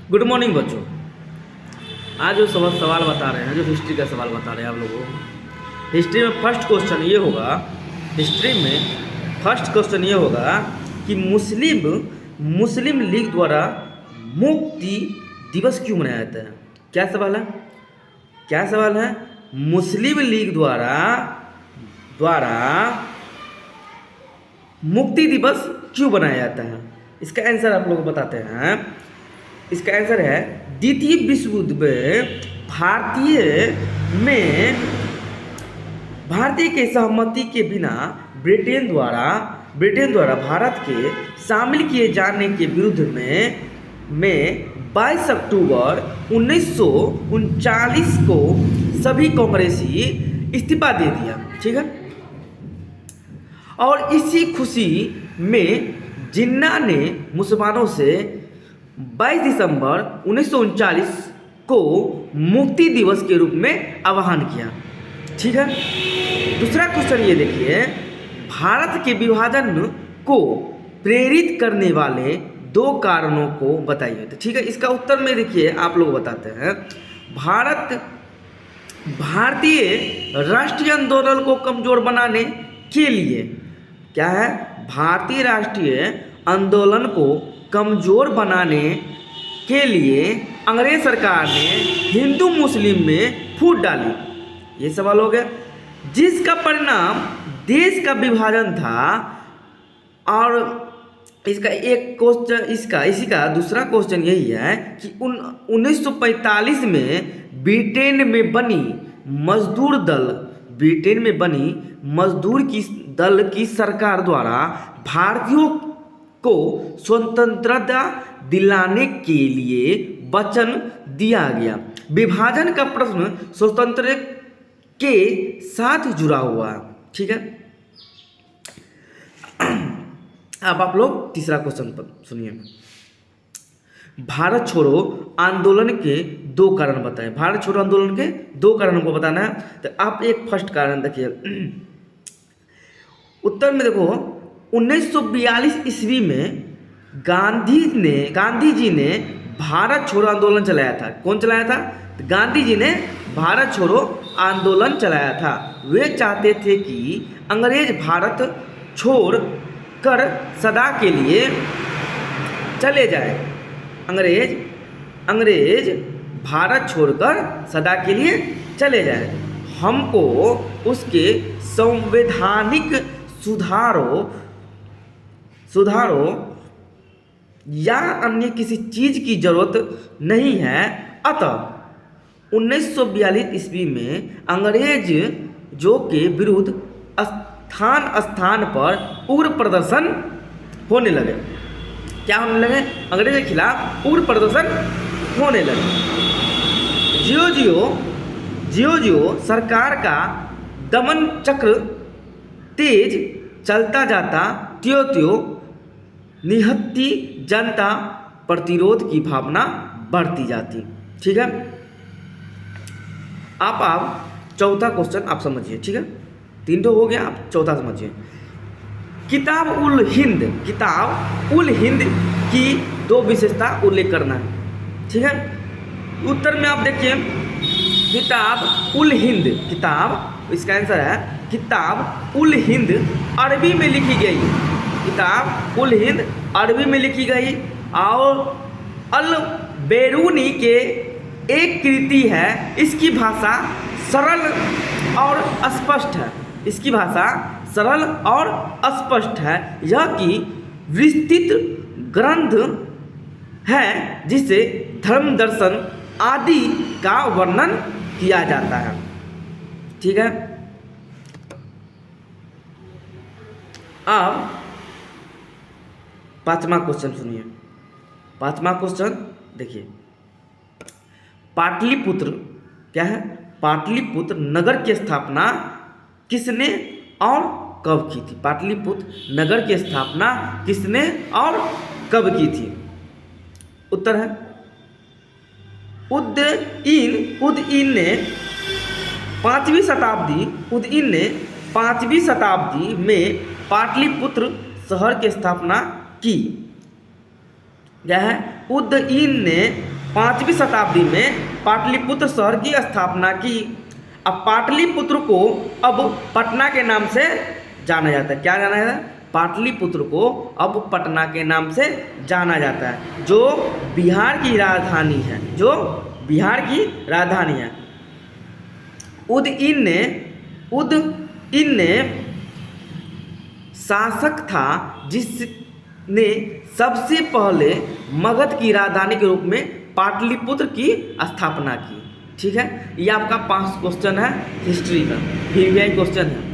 Good morning बच्चों। आज जो सवाल बता रहे हैं, जो हिस्ट्री का सवाल बता रहे हैं आप लोगों को, हिस्ट्री में फर्स्ट क्वेश्चन ये होगा, कि मुस्लिम लीग द्वारा मुक्ति दिवस क्यों मनाया जाता है? क्या सवाल है? मुस्लिम लीग द्वारा मुक्ति दिवस क्यों बनाया जाता है? इसका आंसर आप लोग बताते हैं। इसका आंसर है, द्वितीय विश्व युद्ध में भारतीय के सहमति के बिना ब्रिटेन द्वारा भारत के शामिल किए जाने के विरुद्ध में 22 अक्टूबर 1939 को सभी कांग्रेसी इस्तीफा दे दिया। ठीक है। और इसी खुशी में जिन्ना ने मुसलमानों से 22 दिसंबर 1939 को मुक्ति दिवस के रूप में आह्वान किया। ठीक है। दूसरा क्वेश्चन ये देखिए, भारत के विभाजन को प्रेरित करने वाले 2 कारणों को बताइए। तो ठीक है, इसका उत्तर में देखिए आप लोग बताते हैं। भारतीय राष्ट्रीय आंदोलन को कमजोर बनाने के लिए, क्या है? भारतीय राष्ट्रीय आंदोलन को कमजोर बनाने के लिए अंग्रेज सरकार ने हिंदू मुस्लिम में फूट डाली। ये सवाल हो गया, जिसका परिणाम देश का विभाजन था। और इसका एक क्वेश्चन, इसी का दूसरा क्वेश्चन यही है कि 1945 में ब्रिटेन में बनी मजदूर दल की सरकार द्वारा भारतीयों को स्वतंत्रता दिलाने के लिए वचन दिया गया। विभाजन का प्रश्न स्वतंत्र के साथ जुड़ा हुआ। ठीक है। अब आप लोग तीसरा क्वेश्चन पर सुनिए। भारत छोड़ो आंदोलन के 2 कारण बताएं। भारत छोड़ो आंदोलन के 2 कारणों को बताना है। तो आप एक फर्स्ट कारण देखिए। उत्तर में देखो, 1942 ईस्वी में गांधी जी ने भारत छोड़ो आंदोलन चलाया था। कौन चलाया था? तो गांधी जी ने भारत छोड़ो आंदोलन चलाया था। वे चाहते थे कि अंग्रेज भारत छोड़ कर सदा के लिए चले जाए। अंग्रेज भारत छोड़कर सदा के लिए चले जाए। हमको उसके संवैधानिक सुधारों या अन्य किसी चीज की जरूरत नहीं है। अतः 1942 ईस्वी में अंग्रेजों के विरुद्ध स्थान पर उग्र प्रदर्शन होने लगे। क्या होने लगे? अंग्रेजों के खिलाफ उग्र प्रदर्शन होने लगे। जियो सरकार का दमन चक्र तेज चलता जाता, त्यों निहत्ती जनता प्रतिरोध की भावना बढ़ती जाती। ठीक है। आप चौथा क्वेश्चन आप समझिए। ठीक है, 3 तो हो गया, आप चौथा समझिए। किताब उल हिंद की 2 विशेषता उल्लेख करना है। ठीक है। उत्तर में आप देखिए, इसका आंसर है किताब उल हिंद अरबी में लिखी गई। किताब उल हिंद अरबी में लिखी गई और अल बेरूनी के एक कृति है। इसकी भाषा सरल और स्पष्ट है। यह कि विस्तृत ग्रंथ है जिसे धर्म दर्शन आदि का वर्णन किया जाता है। ठीक है। अब 5वां क्वेश्चन सुनिए। 5वां क्वेश्चन देखिए, पाटलिपुत्र, क्या है? पाटलिपुत्र नगर की स्थापना किसने और कब की थी? पाटलिपुत्र नगर की स्थापना किसने और कब की थी? उत्तर है उदयीन ने 5वीं शताब्दी में पाटलिपुत्र शहर की स्थापना की। क्या है? उदयीन ने 5वीं शताब्दी में पाटलिपुत्र शहर की स्थापना की। अब पाटलिपुत्र को अब पटना के नाम से जाना जाता है। क्या जाना जाता है? पाटलिपुत्र को अब पटना के नाम से जाना जाता है, जो बिहार की राजधानी है, जो बिहार की राजधानी है। उदयन ने शासक था जिसने सबसे पहले मगध की राजधानी के रूप में पाटलिपुत्र की स्थापना की। ठीक है, ये आपका 5 क्वेश्चन है हिस्ट्री का, VVI क्वेश्चन है।